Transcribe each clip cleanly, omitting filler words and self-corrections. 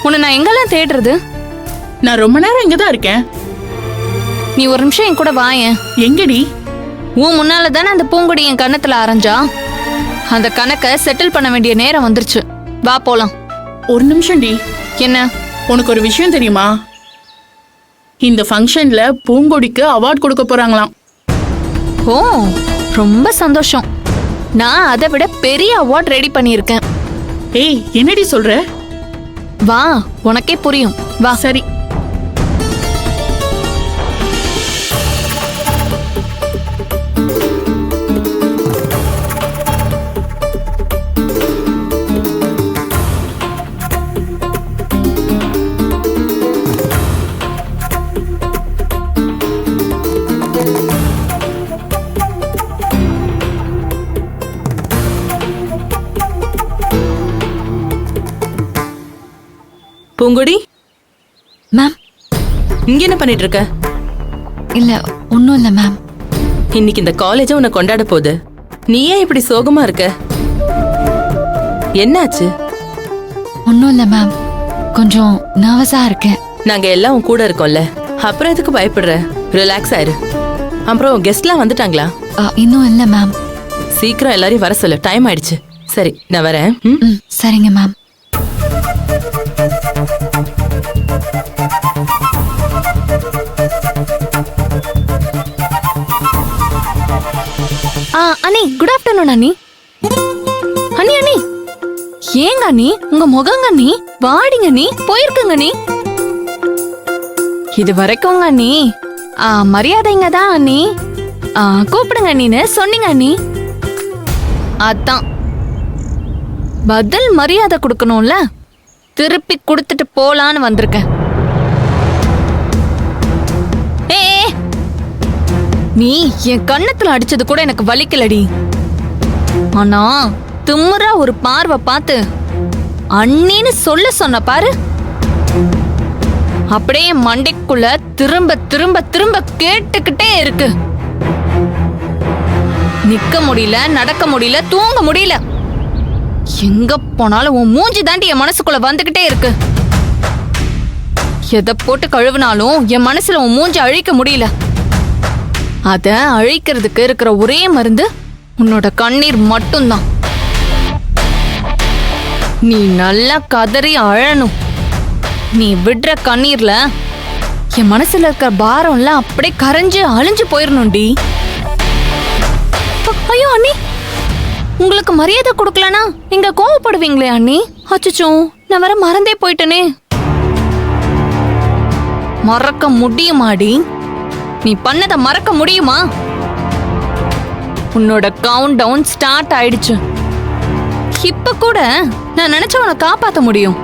உன்னை நான் எங்கெல்லாம் தேடுறது? நான் ரொம்ப நேரம் இங்கதான் இருக்கேன். நீ ஒரு நிமிஷம் என் கூட வாயேன். எங்கடி? உன் முன்னால தானே அந்த பூங்கொடி என் கன்னத்துல அரைஞ்சா. அந்த கணக்கை செட்டில் பண்ண வேண்டிய நேரம் வந்துருச்சு. வா போலாம். ஒரு நிமிஷம் டி. என்ன? உனக்கு ஒரு விஷயம் தெரியுமா? இந்த ஃபங்க்ஷன்ல பூங்கொடிக்கு அவார்ட் கொடுக்க போறாங்களாம். ஓ, ரொம்ப சந்தோஷம். நான் அதை விட பெரிய அவார்ட் ரெடி பண்ணியிருக்கேன். ஏய், என்னடி சொல்ற? வா, உனக்கே புரியும். வா. சரி. பூங்கொடி, மேம். இங்க என்ன பண்ணிட்டு இருக்க? இல்ல, ஒன்னும் இல்ல மேம். இன்னைக்கு இந்த காலேஜ உன்னை கொண்டாட போகுது. நீ ஏன் இப்படி சோகமா இருக்க? என்னாச்சு? ஒன்னும் இல்ல மேம், கொஞ்சம் நர்வஸா இருக்கேன். நாங்க எல்லாம் உன் கூட இருக்கோம்ல, அப்புறம் எதுக்கு பயப்படுற? ரிலாக்ஸ் ஆயிரு. அப்புறம் கெஸ்ட்லாம் வந்துட்டாங்களா? இன்னும் இல்ல மேம். சீக்கிரம் எல்லாரையும் வர சொல்லு, டைம் ஆயிடுச்சு. சரி, நான் வரேன். சரிங்க மேம். அண்ணி, குட் ஆஃப்டர்நூன் அண்ணி. அண்ணி அண்ணி, ஏங்க அண்ணி உங்க முகங்க அண்ணி? வாடிங்க அண்ணி, போயிருக்குங்க அண்ணி. இது வரைக்கும் அண்ணி மரியாதைங்க தான் அண்ணி. கூப்பிடுங்க அண்ணின்னு சொன்னீங்க அண்ணி. அதான் பதில் மரியாதை கொடுக்கணும்ல, திருப்பி கொடுத்துட்டு போலான்னு வந்திருக்கேன். நீ என் கண்ணத்துல அடிச்சது கூட எனக்கு வலிக்கலடி. ஆனா திமுறா ஒரு பார்வை பார்த்து அண்ணின்னு சொல்ல சொன்ன பாரு, அப்படியே மண்டைக்குள்ள திரும்ப திரும்ப திரும்ப கேட்டுக்கிட்டே இருக்கு. நிக்க முடியல, நடக்க முடியல, தூங்க முடியல. எங்க போனாலும் உன் மூஞ்சி தாண்டி என் மனசுக்குள்ள வந்துகிட்டே இருக்கு. எதை போட்டு கழுவினாலும் என் மனசுல உன் மூஞ்சி அழிக்க முடியல. அத அழிக்கிறதுக்கு இருக்கிற ஒரே மருந்து உன்னோட கண்ணீர் மட்டும்தான். நீ நல்லா கதறி அழணும். நீ விடுற கண்ணீர்ல என் மனசுல இருக்கிற பாரம்ல அப்படியே கரைஞ்சு அழிஞ்சு போயிடணும்டி. ஐயோ அண்ணி, உங்களுக்கு மரியாதை கொடுக்கலனா நீங்க கோவப்படுவீங்களே அண்ணி. அச்சச்சோ, நான் வர மறந்தே போயிட்டனே. மறக்க முடியுமாடி? நீ பண்ணத மறக்க முடியுமா? உன்னோட கவுண்ட் டவுன் ஸ்டார்ட் ஆயிடுச்சு. இப்ப கூட நான் நினைச்ச உன்னை காப்பாத்த முடியும்.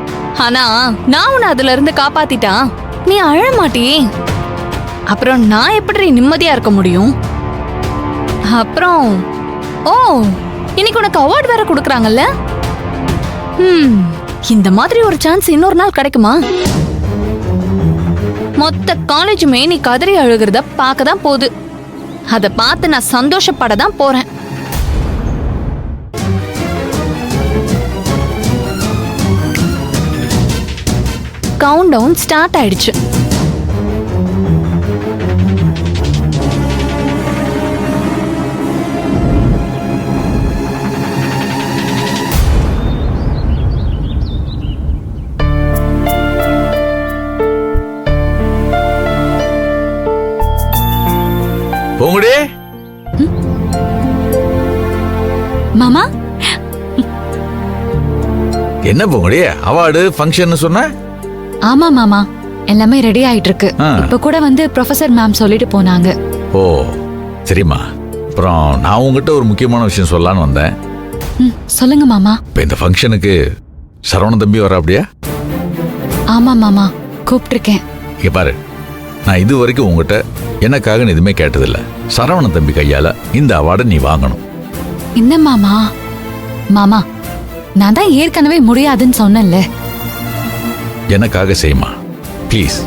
ஆனா நான் உன்னை அதுல இருந்து காப்பாத்திட்டா நீ அழ மாட்டியே. அப்புறம் நான் எப்படி நிம்மதியா இருக்க முடியும்? அப்புறம் ஓ, இன்னைக்கு உனக்கு அவார்ட் வேற கொடுக்கறாங்கல்ல. இந்த மாதிரி ஒரு சான்ஸ் இன்னொரு நாள் கிடைக்குமா? மொத்த காலேஜுமே நீ கதறி அழுகிறத பார்க்கதான் போகுது. அத பார்த்து நான் சந்தோஷப்பட தான் போறேன். கவுண்ட் டவுன் ஸ்டார்ட் ஆயிடுச்சு. பூங்குடி, மாமா. என்ன பூங்குடி, அவார்டு ஃபங்க்ஷன் சொன்ன? ஆமா மாமா, எல்லாமே ரெடி ஆயிட்டு இருக்கு. இப்ப கூட வந்து ப்ரொஃபசர் மேம் சொல்லிட்டு போனாங்க. ஓ சரிம்மா. அப்புறம் நான் உங்ககிட்ட ஒரு முக்கியமான விஷயம் சொல்லலான்னு வந்தேன். சொல்லுங்க மாமா. இப்ப இந்த ஃபங்க்ஷனுக்கு சரவணன் தம்பி வர அப்படியா? ஆமா மாமா, கூப்பிட்டிருக்கேன். இங்க பாரு, நான் இது வரைக்கும் உங்ககிட்ட எனக்காக எதுவுமே கேட்டதில்ல. சரவணன் தம்பி கையால இந்த அவார்டை நீ வாங்கணும். என்ன மாமா? மாமா, நான் தான் ஏற்கனவே முடியாதுன்னு சொன்னேன்ல. எனக்காக செய்யுமா ப்ளீஸ்.